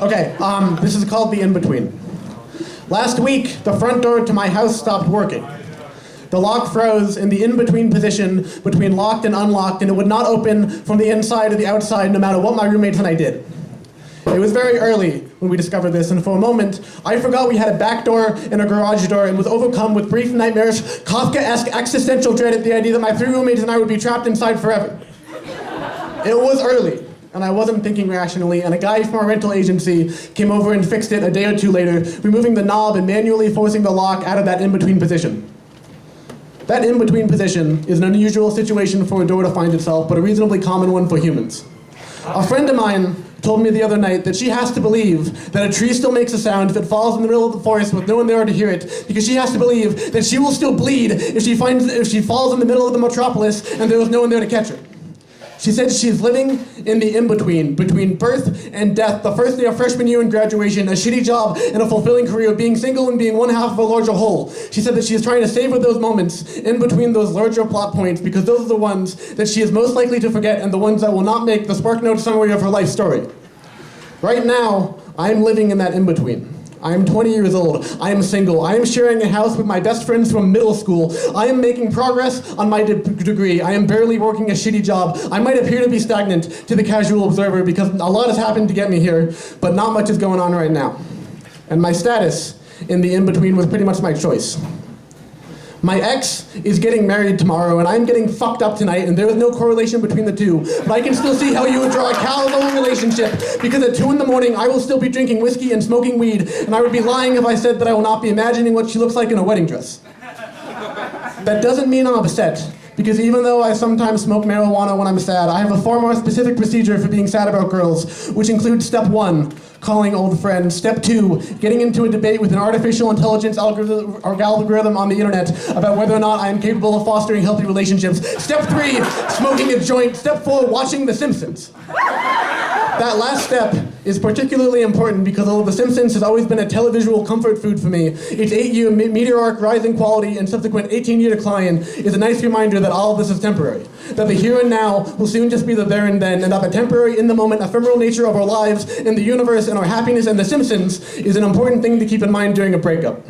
Okay, this is called the in-between. Last week, the front door to my house stopped working. The lock froze in the in-between position between locked and unlocked, and it would not open from the inside to the outside no matter what my roommates and I did. It was very early when we discovered this, and for a moment, I forgot we had a back door and a garage door and was overcome with brief nightmarish, Kafka-esque existential dread at the idea that my three roommates and I would be trapped inside forever. It was early, and I wasn't thinking rationally, and a guy from our rental agency came over and fixed it a day or two later, removing the knob and manually forcing the lock out of that in-between position. That in-between position is an unusual situation for a door to find itself, but a reasonably common one for humans. A friend of mine told me the other night that she has to believe that a tree still makes a sound if it falls in the middle of the forest with no one there to hear it, because she has to believe that she will still bleed if she falls in the middle of the metropolis and there was no one there to catch her. She said she's living in the in-between, between birth and death, the first day of freshman year and graduation, a shitty job and a fulfilling career, being single and being one half of a larger whole. She said that she is trying to savor those moments in between those larger plot points because those are the ones that she is most likely to forget and the ones that will not make the SparkNote summary of her life story. Right now, I am living in that in-between. I am 20 years old. I am single. I am sharing a house with my best friends from middle school. I am making progress on my degree. I am barely working a shitty job. I might appear to be stagnant to the casual observer because a lot has happened to get me here, but not much is going on right now. And my status in the in-between was pretty much my choice. My ex is getting married tomorrow, and I'm getting fucked up tonight, and there is no correlation between the two. But I can still see how you would draw a casual relationship, because at 2 a.m, I will still be drinking whiskey and smoking weed, and I would be lying if I said that I will not be imagining what she looks like in a wedding dress. That doesn't mean I'm upset, because even though I sometimes smoke marijuana when I'm sad, I have a far more specific procedure for being sad about girls, which includes step 1, calling old friends. Step 2, getting into a debate with an artificial intelligence algorithm on the internet about whether or not I am capable of fostering healthy relationships. Step 3, smoking a joint. Step 4, watching The Simpsons. That last step is particularly important because although The Simpsons has always been a televisual comfort food for me, its 8-year meteoric rise in quality and subsequent 18-year decline is a nice reminder that all of this is temporary. That the here and now will soon just be the there and then, and that the temporary, in-the-moment, ephemeral nature of our lives and the universe and our happiness and The Simpsons is an important thing to keep in mind during a breakup.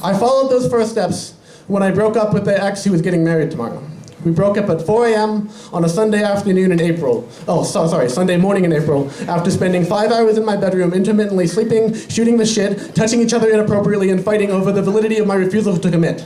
I followed those first steps when I broke up with the ex who was getting married tomorrow. We broke up at 4 a.m. on a Sunday afternoon in April. Sunday morning in April, after spending 5 hours in my bedroom, intermittently sleeping, shooting the shit, touching each other inappropriately, and fighting over the validity of my refusal to commit.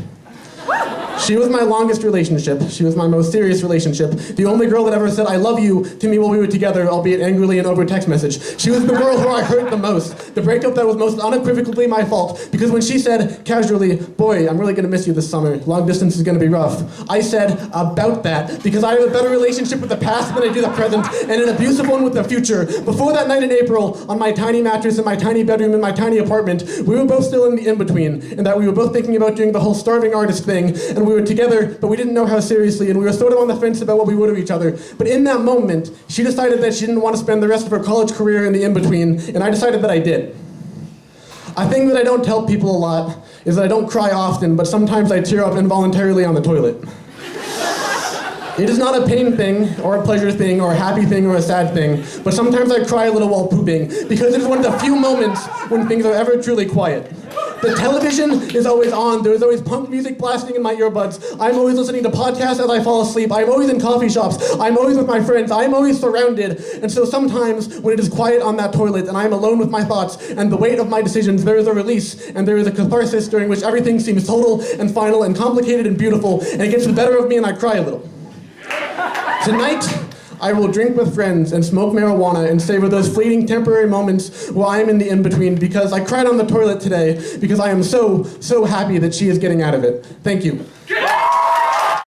She was my longest relationship. She was my most serious relationship. The only girl that ever said I love you to me while we were together, albeit angrily and over text message. She was the girl who I hurt the most. The breakup that was most unequivocally my fault. Because when she said casually, boy, I'm really gonna miss you this summer. Long distance is gonna be rough. I said about that because I have a better relationship with the past than I do the present and an abusive one with the future. Before that night in April, on my tiny mattress in my tiny bedroom in my tiny apartment, we were both still in the in-between, and that we were both thinking about doing the whole starving artist thing, and we were together, but we didn't know how seriously, and we were sort of on the fence about what we would of each other. But in that moment, she decided that she didn't want to spend the rest of her college career in the in-between, and I decided that I did. A thing that I don't tell people a lot is that I don't cry often, but sometimes I tear up involuntarily on the toilet. It is not a pain thing, or a pleasure thing, or a happy thing, or a sad thing, but sometimes I cry a little while pooping, because it is one of the few moments when things are ever truly quiet. The television is always on. There is always punk music blasting in my earbuds. I'm always listening to podcasts as I fall asleep. I'm always in coffee shops. I'm always with my friends. I'm always surrounded. And so sometimes when it is quiet on that toilet and I'm alone with my thoughts and the weight of my decisions, there is a release and there is a catharsis during which everything seems total and final and complicated and beautiful, and it gets the better of me and I cry a little. Tonight, I will drink with friends and smoke marijuana and savor those fleeting temporary moments while I am in the in-between, because I cried on the toilet today because I am so happy that she is getting out of it. Thank you.